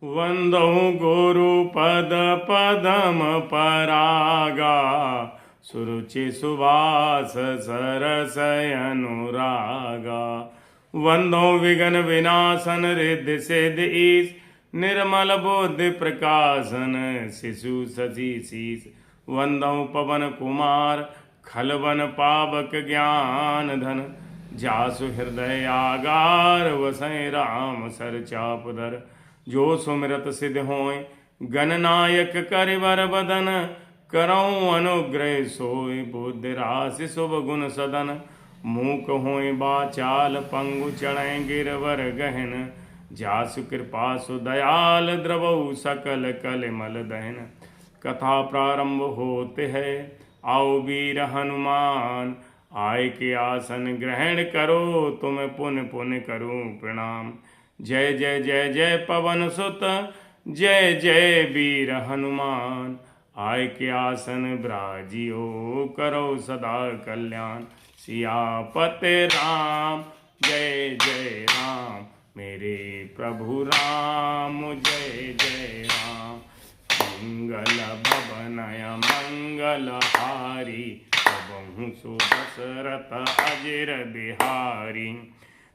वंदौ गुरुपद पदम परागा सुरुचि सुवास सरसय अनुरागा। वंदौ विघ्न विनाशन रिद्धि सिद्धि ईश निर्मल बुद्धि प्रकाशन शिशु शशि शीश। वंदौ पवन कुमार खलवन पावक ज्ञान धन जासु हृदय आगार वसै राम सर चापधर। जो सुमिरत सिद्ध होय गणनायक करिवर बदन करऊँ अनुग्रह सोय बुद्धि राशि शुभ गुण सदन। मूक होय बाचाल पंगु चढ़ै गिरवर गहन जासु कृपा सुदयाल द्रवऊ सकल कलिमल दहन। कथा प्रारंभ होते है आओ वीर हनुमान आय के आसन ग्रहण करो तुम पुन पुन करूं प्रणाम। जय जय जय जय पवन सुत जय जय वीर हनुमान आय के आसन ब्राजियो करो सदा कल्याण। सियापति राम जय जय राम मेरे प्रभु राम जय जय राम। मंगल भवनय मंगल हारी प्रभु सुदशरथ अजिर बिहारी।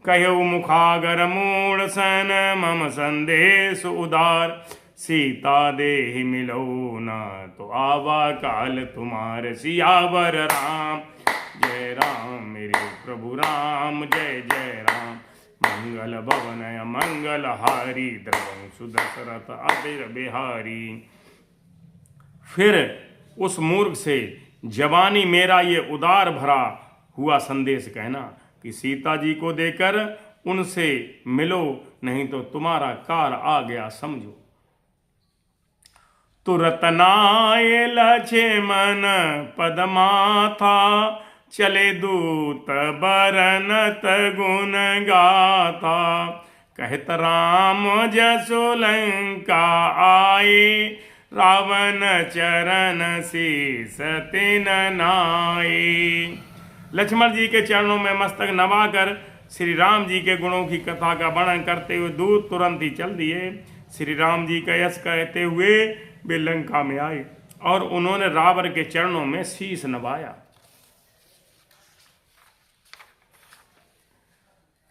कहु मुखागर मूल सन मम संदेश उदार सीता देहि मिलो न तो आवा काल तुम्हार। सियावर राम जय राम मेरे प्रभु राम जय जय राम। मंगल भवनय मंगल हारी द्रवं सुदशरथ अजिर बिहारी। फिर उस मूर्ख से जवानी मेरा ये उदार भरा हुआ संदेश कहना कि सीता जी को देकर उनसे मिलो नहीं तो तुम्हारा काल आ गया समझो। तुरत नाय लक्ष्मण पदमाथा चले दूत बरनत गुण गाथा। कहत राम जसु लंका आए रावण चरण शीस तिन नाई। लक्ष्मण जी के चरणों में मस्तक नवाकर श्री राम जी के गुणों की कथा का वर्णन करते हुए दूत तुरंत ही चल दिए। श्री राम जी का यश कहते हुए वे लंका में आए और उन्होंने रावण के चरणों में शीश नवाया।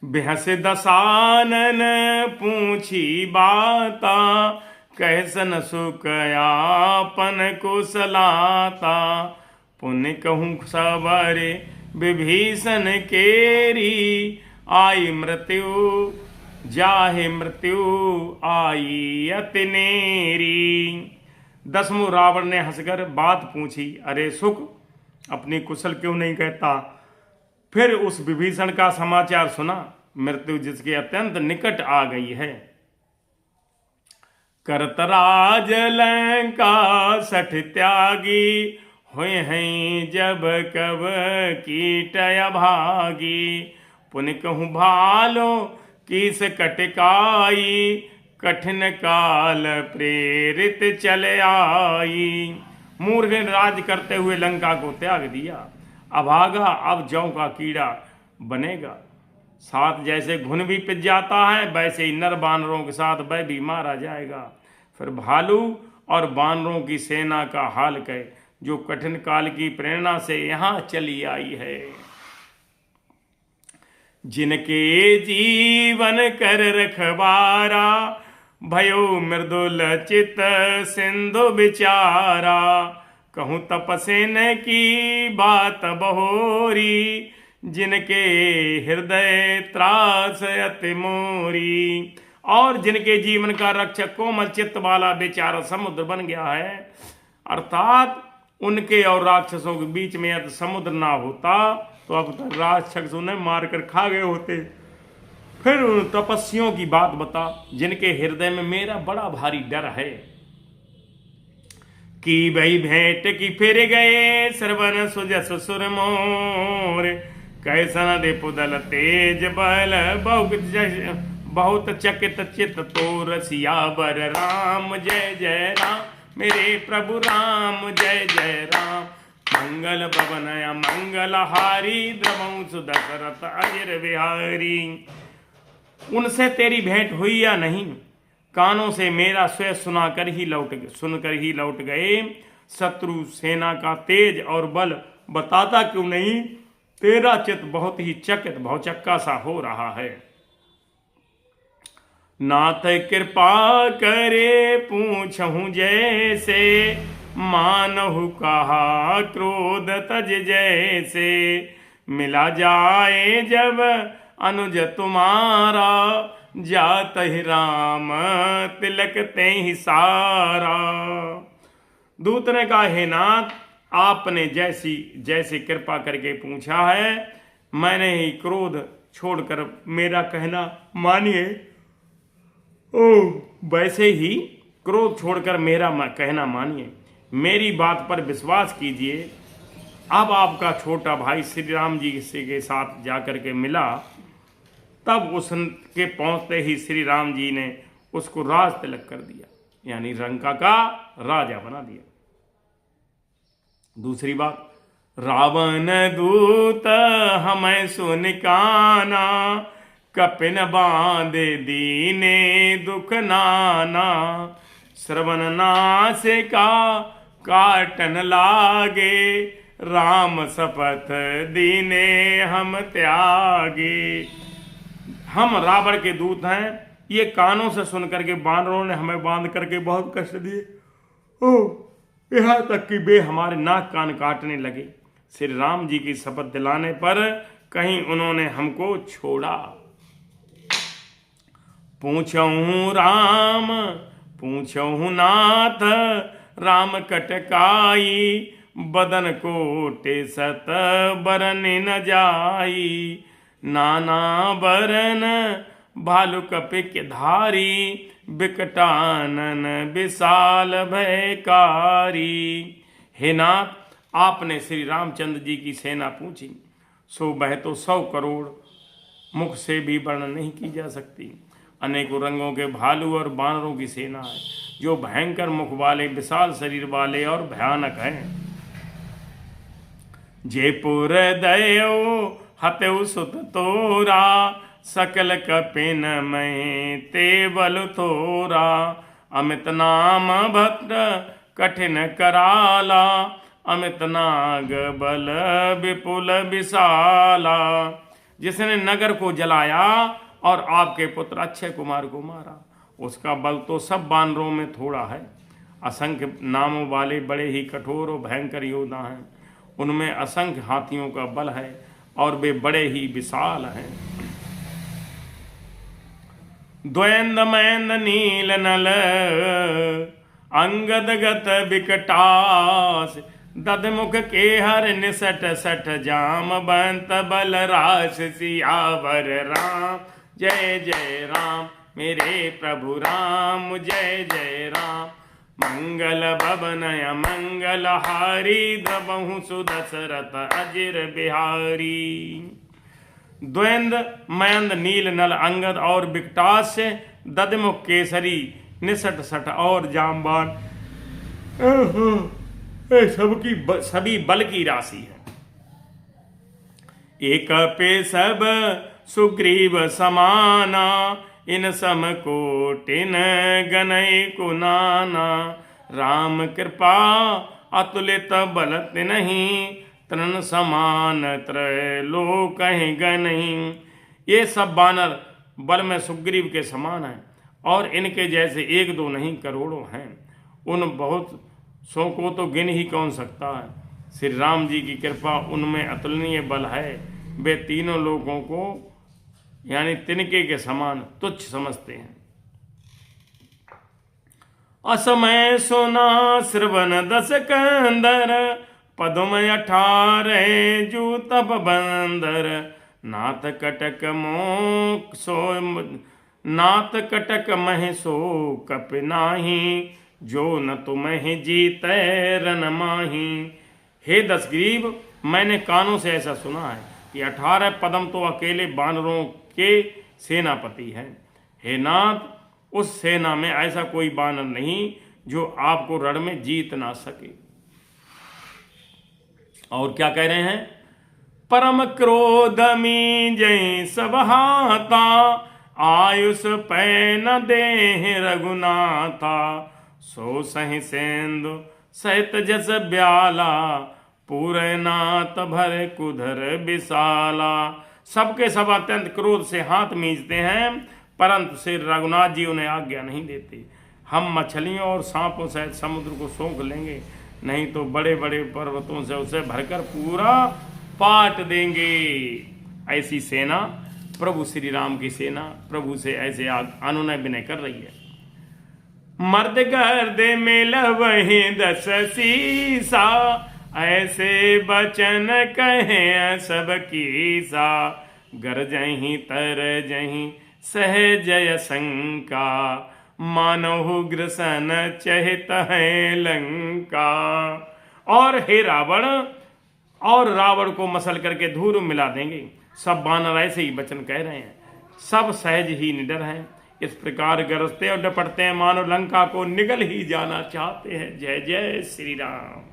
बेहस दसानन पूछी बाता कैसन सुकयापन कुशलाता। पुण्य कहूँ सबरे विभीषण केरी आई मृत्यु जाहे मृत्यु आई अतिनेरी। दसमु रावण ने हंसकर बात पूछी अरे सुख अपनी कुशल क्यों नहीं कहता। फिर उस विभीषण का समाचार सुना मृत्यु जिसके अत्यंत निकट आ गई है। करतराज लंका सठ त्यागी हुए हैं जब कब कीट अभागी। पुन कहूँ भालो किस कटकाई कठिन काल प्रेरित चले आई। मूर्ख ने राज करते हुए लंका को त्याग दिया। अभागा अब जौ का कीड़ा बनेगा। साथ जैसे घुन भी पिज जाता है वैसे ही नर बानरों के साथ वह भी मारा जाएगा। फिर भालू और बानरों की सेना का हाल कहे जो कठिन काल की प्रेरणा से यहां चली आई है। जिनके जीवन कर रखवारा भयो मृदुल चित सिंधु विचारा। कहूँ तपसेन की बात बहोरी जिनके हृदय त्रास अति मोरी। और जिनके जीवन का रक्षक कोमल चित्त वाला बेचारा समुद्र बन गया है। अर्थात उनके और राक्षसों के बीच में यदि समुद्र ना होता तो अब तक राक्षस उन्हें मारकर खा गए होते। फिर उन तपस्वियों की बात बता जिनके हृदय में मेरा बड़ा भारी डर है। कि भई भेंट की फिर गए श्रवण सुजस सुर मोर कैसन रिपुदल तेज बल बहुत चकित चित तोर। सियावर राम जय जय राम मेरे प्रभु राम जय जय राम। मंगल भवनय मंगल हारी द्रवं सुदशरथ अजिर बिहारी। उनसे तेरी भेंट हुई या नहीं कानों से मेरा स्वयं सुनकर ही लौट गए। शत्रु सेना का तेज और बल बताता क्यों नहीं, तेरा चित्त बहुत ही चकित भौचक्का सा हो रहा है। नाथ कृपा करे पूछहूं जैसे, मानहु कहा क्रोध तज जैसे। मिला जाए जब अनुज तुम्हारा, जात ही राम तिलक ते ही सारा। दूत ने कहा, हे नाथ, आपने जैसी कृपा करके पूछा है, मैंने ही क्रोध छोड़कर मेरा कहना मानिए। वैसे ही क्रोध छोड़कर मेरा कहना मानिए, मेरी बात पर विश्वास कीजिए। अब आपका छोटा भाई श्री राम जी के साथ जाकर के मिला, तब उसके पहुंचते ही श्री राम जी ने उसको राज तिलक कर दिया, यानी लंका का राजा बना दिया। दूसरी बात, रावण दूत हमें सुन काना, कपिन बांधे दीने दुख नाना। श्रवण नाश का काटन लागे, राम शपथ दीने हम त्यागे। हम रावण के दूत हैं, ये कानों से सुन करके बानरों ने हमें बांध करके बहुत कष्ट दिए, यहाँ तक कि वे हमारे नाक कान काटने लगे। श्री राम जी की शपथ दिलाने पर कहीं उन्होंने हमको छोड़ा। पूछहूं राम पूछहूं नाथ, राम कटकाई, बदन कोटे सत बरन न जाई। नाना बरन भालु कपिक धारी, बिकटानन विशाल भयकारी। हे नाथ, आपने श्री रामचंद्र जी की सेना पूछी, सो वह तो 100 करोड़ मुख से भी वर्णन नहीं की जा सकती। अनेकों रंगों के भालू और बानरों की सेना है, जो भयंकर मुख वाले, विशाल शरीर वाले और भयानक हैं। जयपुर दयो हतेउ सुत तोरा, सकल कपिन में ते बल थोरा। अमित नाम भक्त कठिन कराला, अमित नाग बल विपुल विशाला। जिसने नगर को जलाया और आपके पुत्र अक्षय कुमार को मारा, उसका बल तो सब बानरों में थोड़ा है। असंख्य नामों वाले बड़े ही कठोर और भयंकर योद्धा हैं, उनमें असंख्य हाथियों का बल है और वे बड़े ही विशाल हैं। द्वैंद मैंद नील नल, अंगद गत विकटास। दधमुख के हर निसट सठ, जाम बंत बल रास। सियावर राम जय जय राम, मेरे प्रभु राम जय जय राम। मंगल भवनय मंगल हारी, द्रवहु सुदशरथ अजिर बिहारी। द्वैंद मयंद नील नल अंगद और विकटास, दधमुख केसरी निसट सठ और जामबान, सभी बल की राशि है। एक पे सब सुग्रीव समाना, इन सम कोटिन गनय को नाना। राम कृपा अतुलित बलत नहीं, तृण समान त्रैलोक गनहि। ये सब बानर बल में सुग्रीव के समान हैं और इनके जैसे एक दो नहीं करोड़ों हैं। उन बहुत सौ को तो गिन ही कौन सकता है। श्री राम जी की कृपा उनमें अतुलनीय बल है। वे तीनों लोगों को यानी तिनके के समान तुच्छ समझते हैं। असमय सोना श्रवण दस कंदर, पदम 18 जू तप बंदर। नाथ कटक मोक सो नाथ कटक मह सो कप नाही, जो न तुम्हें जीते रन माही। हे दशग्रीव, मैंने कानों से ऐसा सुना है कि 18 पदम तो अकेले बानरों के सेनापति हैं। हे नाथ, उस सेना में ऐसा कोई बानर नहीं जो आपको रण में जीत ना सके। और क्या कह रहे हैं? परम क्रोध में जय सब हाता, आयुष पै न देह रघुनाथा, सो सहि सेंदु सहित जस ब्याला, पूरे नाथ भर कुधर विशाला। सबके सब अत्यंत क्रोध से हाथ मींचते हैं, परंतु श्री रघुनाथ जी उन्हें आज्ञा नहीं देते। हम मछलियों और सांपों सहित समुद्र को सोख लेंगे, नहीं तो बड़े बड़े पर्वतों से उसे भरकर पूरा पाट देंगे। ऐसी सेना, प्रभु श्री राम की सेना प्रभु से ऐसे अनुनय विनय कर रही है। मर्द गर्द मिल वही 10 सीसा, ऐसे बचन कहें सब कीसा, गरजहि तरजहि सहजय शंका, मानव ग्रसन चहित है लंका। और हे रावण, और रावण को मसल करके धूल मिला देंगे। सब बानर ऐसे ही वचन कह रहे हैं, सब सहज ही निडर हैं। इस प्रकार गरजते और डपटते हैं, मानो लंका को निगल ही जाना चाहते हैं। जय जय श्री राम।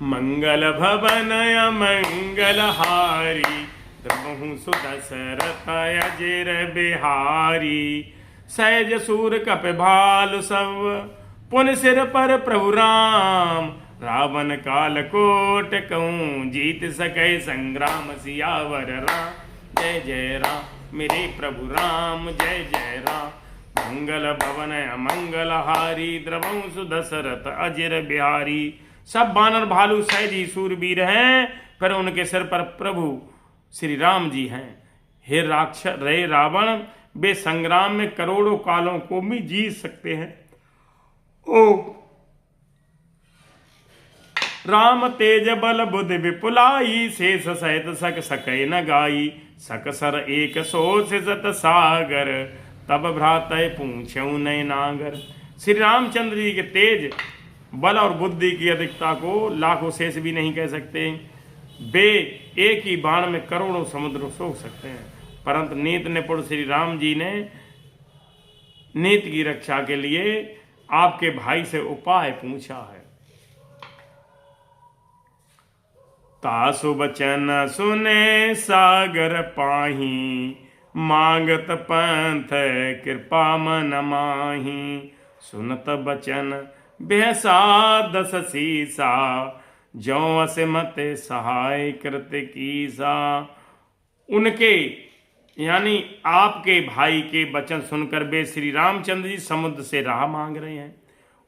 मंगल भवन मंगल हारी, द्रवहु सुदशरथ अजिर बिहारी, सहज सूर कप भालु सब, पुन सिर पर प्रभु राम, रावण काल कोट कहूँ जीत सके संग्राम, सियावर राम जय जय राम मेरे प्रभु राम जय जय राम। मंगल भवन अमंगल हारी, द्रवहु सुदशरथ अजिर बिहारी। सब बानर भालू सहज ही सूरवीर हैं, पर उनके सिर पर प्रभु श्री राम जी हैं। हे राक्षस रे रावण, वे संग्राम में करोड़ों कालों को भी जीत सकते हैं। ओ राम तेज बल बुद्धि विपुलाई, शेष सहित सक सकै न गाई, सकसर एक सोच सत सागर, तब भ्रातय पूछ्यऊ नय नागर। श्री रामचंद्र जी के तेज बल और बुद्धि की अधिकता को लाखों शेष भी नहीं कह सकते। वे एक ही बाण में करोड़ों समुद्र सोख सकते हैं, परंतु नीत निपुण श्री राम जी ने नीति की रक्षा के लिए आपके भाई से उपाय पूछा है। तासु बचन सुने सागर पाही, मांगत पंथ कृपा मन माही, सुनत बचन बेहसा 10 सीसा, जो असिमत सहाय कृत कीसा। उनके यानी आपके भाई के वचन सुनकर वे श्री रामचंद्र जी समुद्र से राह मांग रहे हैं।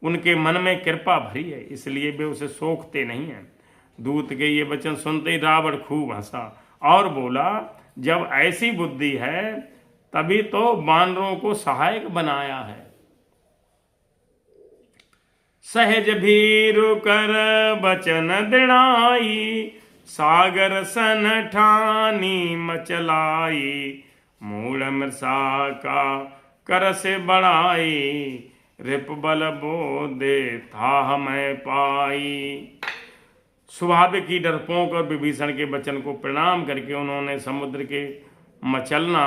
उनके मन में कृपा भरी है, इसलिए वे उसे सोखते नहीं हैं। दूत के ये वचन सुनते ही रावण खूब हंसा और बोला, जब ऐसी बुद्धि है तभी तो वानरों को सहायक बनाया है। सहज भीरु कर बचन दृढ़ाई, सागर सन ठानी मचलाई, मूल मृषा का कर से बढ़ाई, रिप बल बोधे था मैं पाई। स्वाभाविक ही डरपोक और विभीषण के वचन को प्रणाम करके उन्होंने समुद्र के मचलना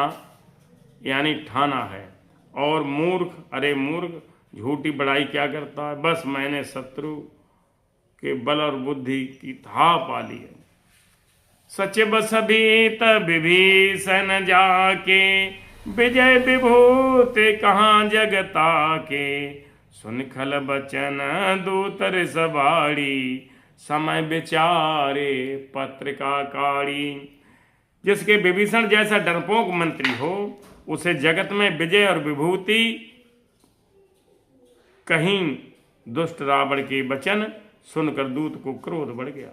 यानी ठाना है। और मूर्ख, अरे मूर्ख, झूठी बड़ाई क्या करता है, बस मैंने शत्रु के बल और बुद्धि की था पा ली है। सचिव सभीत विभीषण जाके, विजय विभूति कहाँ जगता के, सुनखल बचन दूतर सवाड़ी, समय विचारे पत्रिका काड़ी। जिसके विभीषण जैसा डरपोक मंत्री हो, उसे जगत में विजय और विभूति कहीं दुष्ट रावण के वचन सुनकर दूत को क्रोध बढ़ गया।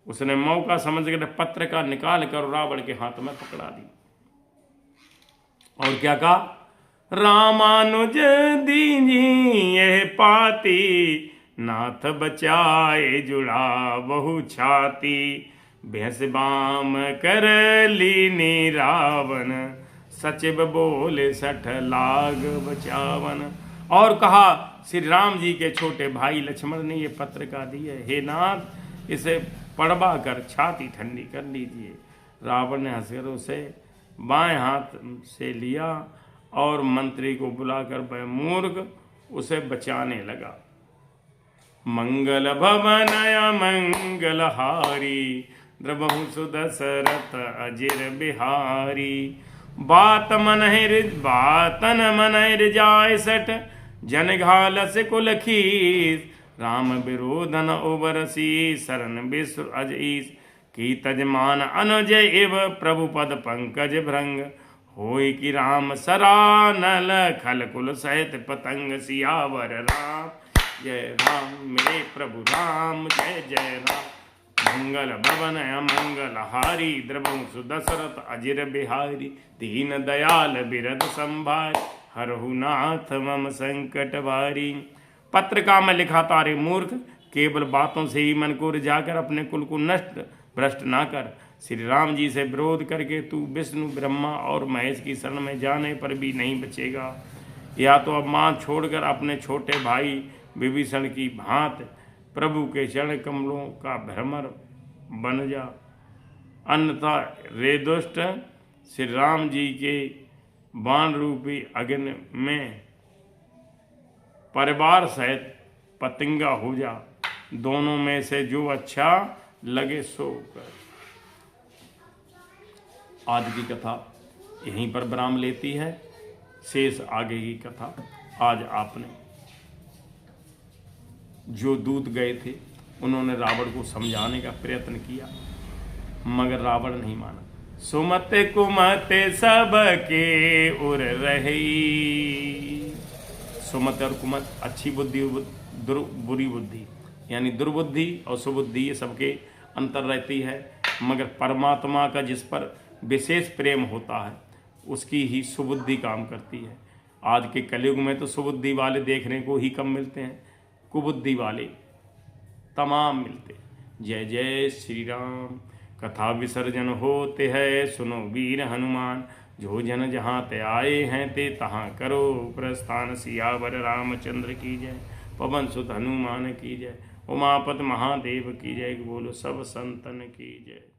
उसने मौका समझकर पत्रिका निकाल कर रावण के हाथ में पकड़ा दी और क्या कहा, रामानुज दीनी यह पाती, नाथ बचाए जुड़ा बहु छाती, भैंस बाम कर लीनी रावण, सचिव बोले 60 लाग बचावन। और कहा, श्री राम जी के छोटे भाई लक्ष्मण ने ये पत्रिका दी है, हे नाथ, इसे पढ़वा कर छाती ठंडी कर लीजिए। रावण ने हंसकर उसे बाएं हाथ से लिया और मंत्री को बुलाकर वह मूर्ख उसे बचाने लगा। मंगल भवन मंगल हारी, द्रवहु सुदशरथ अजिर बिहारी, बातन मन जाय सठ, जन घालस कुल खीस, राम विरोधन उबरसी, शरण विश्व अज ईस, की तजमान अनुज इव, प्रभु पद पंकज भृंग, होय कि राम सरानल, खल कुल सहित पतंग, सियावर राम जय राम, मेरे प्रभु राम जय जय राम, मंगल भवन अमंगल हारी, द्रवं सुदशरथ अजिर बिहारी, दीन दयाल बिरद संभाय, हरहु नाथ मम संकट भारी। पत्र का मैं लिखा तारे मूर्ख, केवल बातों से ही मन को रिझाकर अपने कुल को नष्ट भ्रष्ट ना कर। श्री राम जी से विरोध करके तू विष्णु ब्रह्मा और महेश की शरण में जाने पर भी नहीं बचेगा। या तो अब मान छोड़कर अपने छोटे भाई विभीषण की भांति प्रभु के चरण कमलों का भ्रमर बन जा, अन्यथा रे दुष्ट श्री राम जी के बाण रूपी अग्नि में परिवार सहित पतंगा हो जा। दोनों में से जो अच्छा लगे सो कर। आज की कथा यहीं पर विराम लेती है, शेष आगे की कथा। आज आपने जो दूत गए थे उन्होंने रावण को समझाने का प्रयत्न किया, मगर रावण नहीं माना। सुमत कुमत सबके उर रही, सुमत और कुमत अच्छी बुद्धि बुरी बुद्धि, यानी दुर्बुद्धि और सुबुद्धि, ये सबके अंतर रहती है, मगर परमात्मा का जिस पर विशेष प्रेम होता है उसकी ही सुबुद्धि काम करती है। आज के कलयुग में तो सुबुद्धि वाले देखने को ही कम मिलते हैं, कुबुद्धि वाले तमाम मिलते। जय जय श्री राम। कथा विसर्जन होते है, सुनो वीर हनुमान, जो जन जहाँ ते आए हैं ते तहाँ करो प्रस्थान। सियावर रामचंद्र की जय, पवन सुत हनुमान की जय, उमापत महादेव की जय, बोलो सब संतन की जय।